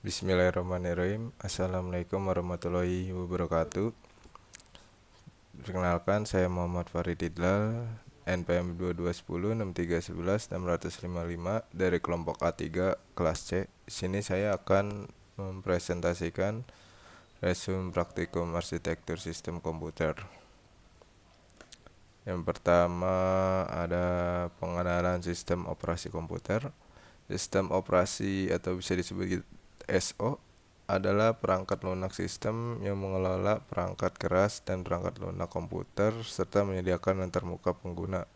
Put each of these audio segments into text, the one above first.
Bismillahirrahmanirrahim. Assalamualaikum warahmatullahi wabarakatuh. Perkenalkan, saya Muhammad Farid Idlal, NPM 22106311 dari kelompok A3 kelas C. Di sini saya akan mempresentasikan resume praktikum arsitektur sistem komputer. Yang pertama ada pengenalan sistem operasi komputer. Sistem operasi atau bisa disebut SO adalah perangkat lunak sistem yang mengelola perangkat keras dan perangkat lunak komputer serta menyediakan antarmuka pengguna.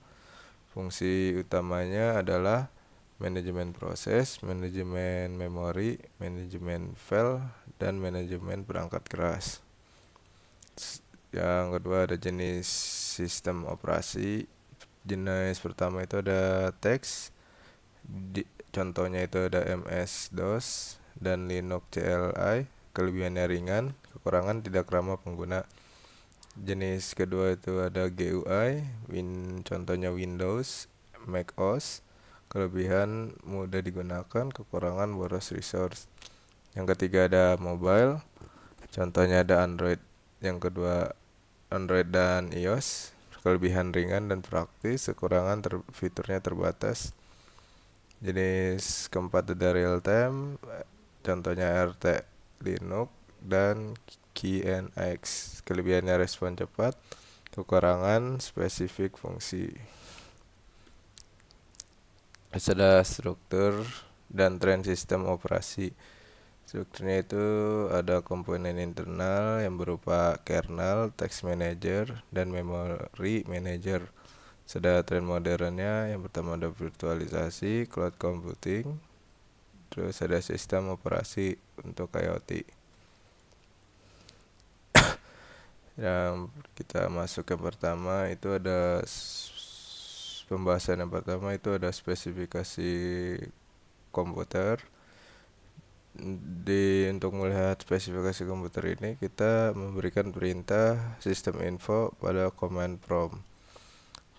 Fungsi utamanya adalah manajemen proses, manajemen memori, manajemen file, dan manajemen perangkat keras. Yang kedua ada jenis sistem operasi. Jenis pertama itu ada teks. Contohnya itu ada MS-DOS dan Linux CLI. Kelebihannya ringan, kekurangan tidak ramah pengguna. Jenis kedua itu ada GUI, contohnya Windows, Mac OS. Kelebihan mudah digunakan, kekurangan boros resource. Yang ketiga ada mobile, contohnya ada Android. Yang kedua Android dan iOS. Kelebihan ringan dan praktis, kekurangan fiturnya terbatas. Jenis keempat ada real time, contohnya RT Linux dan KNX. Kelebihannya respon cepat, kekurangan spesifik fungsi. Ada struktur dan tren sistem operasi. Strukturnya itu ada komponen internal yang berupa kernel, text manager, dan memory manager. Sudah tren modernnya, yang pertama ada virtualisasi, cloud computing, terus ada sistem operasi untuk IoT. Yang kita masuk yang pertama itu ada pembahasan yang pertama itu ada spesifikasi komputer. Untuk melihat spesifikasi komputer ini kita memberikan perintah sistem info pada command prompt.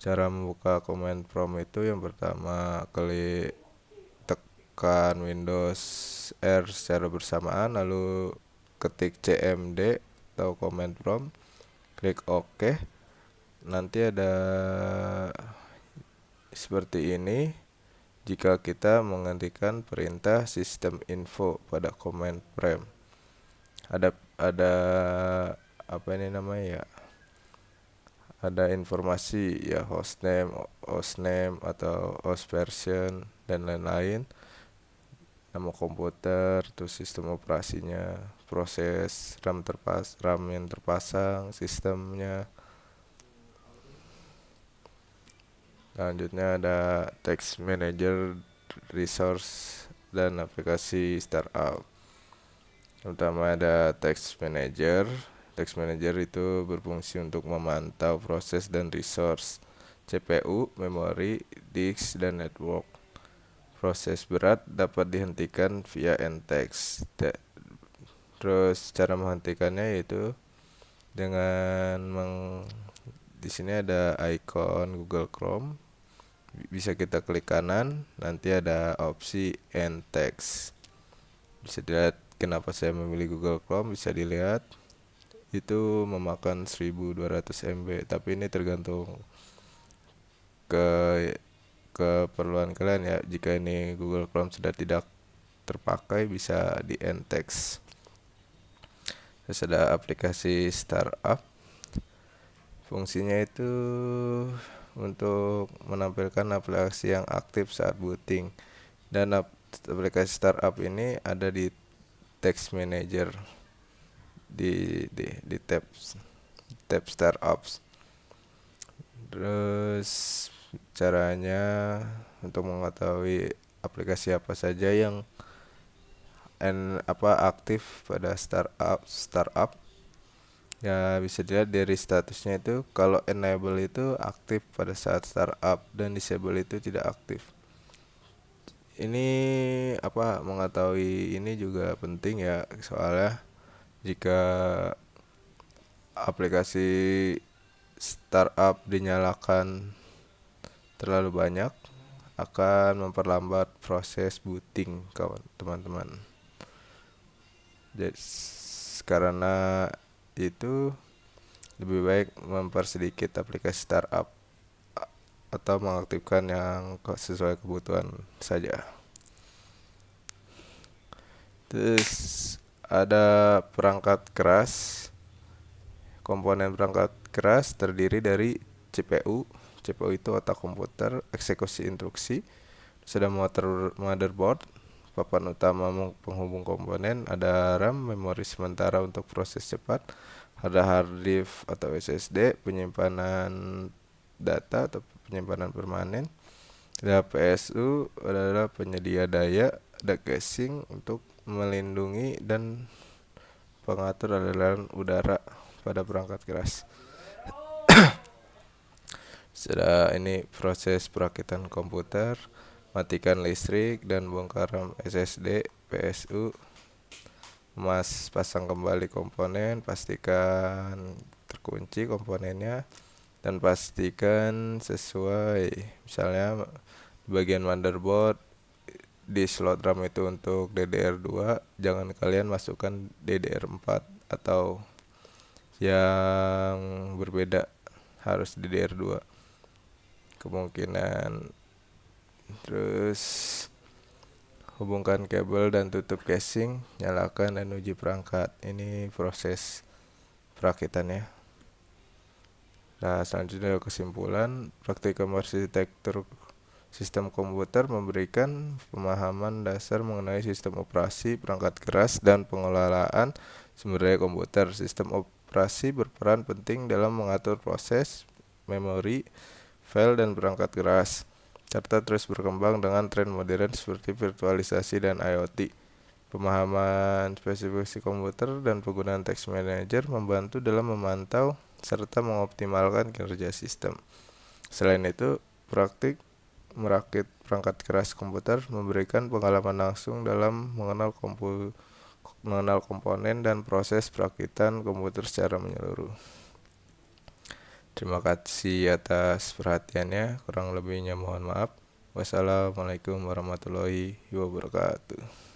Cara membuka command prompt itu yang pertama klik tekan Windows R secara bersamaan, lalu ketik CMD atau command prompt, klik OK. Nanti ada seperti ini jika kita menghentikan perintah sistem info pada command prompt. Ada apa ini namanya ya? Ada informasi ya, hostname atau host version dan lain-lain, nama komputer, terus sistem operasinya, proses RAM yang terpasang, sistemnya. Selanjutnya ada text manager, resource, dan aplikasi startup. Pertama ada text manager. Text manager itu berfungsi untuk memantau proses dan resource, CPU, memori, disk, dan network. Proses berat dapat dihentikan via ntext. Terus cara menghentikannya yaitu dengan di sini ada icon Google Chrome. Bisa kita klik kanan, nanti ada opsi end text. Bisa dilihat kenapa saya memilih Google Chrome, bisa dilihat itu memakan 1200 MB, tapi ini tergantung ke keperluan kalian ya. Jika ini Google Chrome sudah tidak terpakai, bisa di end text. Terus ada aplikasi startup. Fungsinya itu untuk menampilkan aplikasi yang aktif saat booting. Dan aplikasi startup ini ada di text manager di tab startups. Terus caranya untuk mengetahui aplikasi apa saja yang aktif pada startup ya, bisa dilihat dari statusnya itu. Kalau enable itu aktif pada saat startup dan disable itu tidak aktif. Ini mengetahui ini juga penting ya, soalnya jika aplikasi startup dinyalakan terlalu banyak akan memperlambat proses booting teman-teman. Jadi, karena itu lebih baik mempersedikit aplikasi startup atau mengaktifkan yang sesuai kebutuhan saja. Terus ada perangkat keras. Komponen perangkat keras terdiri dari CPU. CPU itu otak komputer, eksekusi instruksi. Sudah motherboard, papan utama penghubung komponen, ada RAM, memori sementara untuk proses cepat, ada hard disk atau SSD, penyimpanan data atau penyimpanan permanen, ada PSU adalah penyedia daya, ada casing untuk melindungi dan pengatur aliran udara pada perangkat keras. Setelah ini proses perakitan komputer, matikan listrik dan bongkar RAM SSD, PSU, pasang kembali komponen, pastikan terkunci komponennya dan pastikan sesuai. Misalnya bagian motherboard di slot RAM itu untuk DDR2, jangan kalian masukkan DDR4 atau yang berbeda, harus DDR2 kemungkinan. Terus hubungkan kabel dan tutup casing, nyalakan dan uji perangkat. Ini proses perakitannya. Nah, selanjutnya kesimpulan, praktikum arsitektur sistem komputer memberikan pemahaman dasar mengenai sistem operasi, perangkat keras, dan pengelolaan sumber daya komputer. Sistem operasi berperan penting dalam mengatur proses, memori, file, dan perangkat keras, serta terus berkembang dengan tren modern seperti virtualisasi dan IoT. Pemahaman spesifikasi komputer dan penggunaan Text Manager membantu dalam memantau serta mengoptimalkan kinerja sistem. Selain itu, praktik merakit perangkat keras komputer memberikan pengalaman langsung dalam mengenal komponen dan proses perakitan komputer secara menyeluruh. Terima kasih atas perhatiannya, kurang lebihnya mohon maaf. Wassalamualaikum warahmatullahi wabarakatuh.